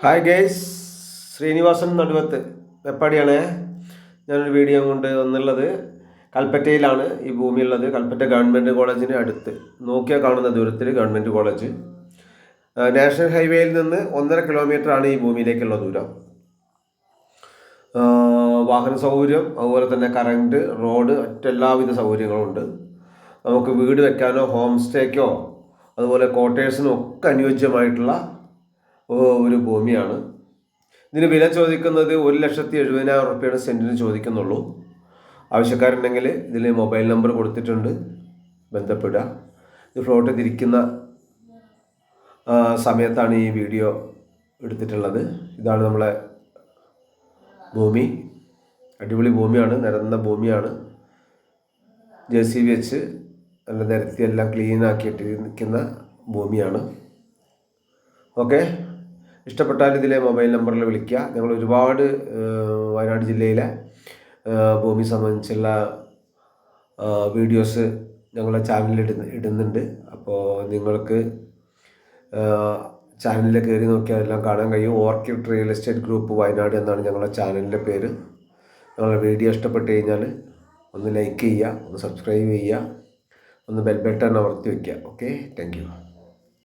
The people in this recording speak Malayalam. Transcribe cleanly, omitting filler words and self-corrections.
ഹായ് ഗേസ്, ശ്രീനിവാസൻ നടുവത്ത് വെപ്പാടിയാണ്. ഞാനൊരു വീഡിയോ കൊണ്ട് വന്നുള്ളത് കൽപ്പറ്റയിലാണ് ഈ ഭൂമിയുള്ളത്. കൽപ്പറ്റ ഗവൺമെൻറ് കോളേജിന് അടുത്ത് നോക്കിയാൽ കാണുന്ന ദൂരത്തിൽ ഗവൺമെൻറ് കോളേജ്. നാഷണൽ ഹൈവേയിൽ നിന്ന് 1.5 കിലോമീറ്ററാണ് ഈ ഭൂമിയിലേക്കുള്ള ദൂരം. വാഹന സൗകര്യം, അതുപോലെ തന്നെ കറണ്ട്, റോഡ്, മറ്റെല്ലാവിധ സൗകര്യങ്ങളും ഉണ്ട്. നമുക്ക് വീട് വെക്കാനോ ഹോം സ്റ്റേക്കോ അതുപോലെ ക്വാർട്ടേഴ്സിനും ഒക്കെ അനുയോജ്യമായിട്ടുള്ള ഒരു ഭൂമിയാണ്. ഇതിന് വില ചോദിക്കുന്നത് 1,70,70,000 റുപ്യയാണ് സെൻറ്റിന് ചോദിക്കുന്നുള്ളൂ. ആവശ്യക്കാരുണ്ടെങ്കിൽ ഇതിൽ മൊബൈൽ നമ്പർ കൊടുത്തിട്ടുണ്ട്, ബന്ധപ്പെടുക. ഇത് ഫ്ലോട്ട് തിരിക്കുന്ന സമയത്താണ് ഈ വീഡിയോ എടുത്തിട്ടുള്ളത്. ഇതാണ് നമ്മളെ ഭൂമി. അടിപൊളി ഭൂമിയാണ്, നിരന്ന ഭൂമിയാണ്. JCB വെച്ച് നല്ല നിരത്തി എല്ലാം ക്ലീൻ ആക്കിയിട്ട് നിൽക്കുന്ന ഭൂമിയാണ്. ഓക്കെ, ഇഷ്ടപ്പെട്ടാൽ ഇതിലെ മൊബൈൽ നമ്പറിൽ വിളിക്കുക. ഞങ്ങൾ ഒരുപാട് വയനാട് ജില്ലയിലെ ഭൂമി സംബന്ധിച്ചുള്ള വീഡിയോസ് ഞങ്ങളുടെ ചാനലിൽ ഇടുന്നുണ്ട്. അപ്പോൾ നിങ്ങൾക്ക് ചാനലിൽ കയറി നോക്കിയാൽ എല്ലാം കാണാൻ കഴിയും. Orchid real estate group Wayanad എന്നാണ് ഞങ്ങളുടെ ചാനലിൻ്റെ പേര്. ഞങ്ങളുടെ വീഡിയോ ഇഷ്ടപ്പെട്ട് കഴിഞ്ഞാൽ ഒന്ന് ലൈക്ക് ചെയ്യുക, ഒന്ന് സബ്സ്ക്രൈബ് ചെയ്യുക, ഒന്ന് ബെൽ ബട്ടൺ അമർത്തി വയ്ക്കുക. Okay, thank you.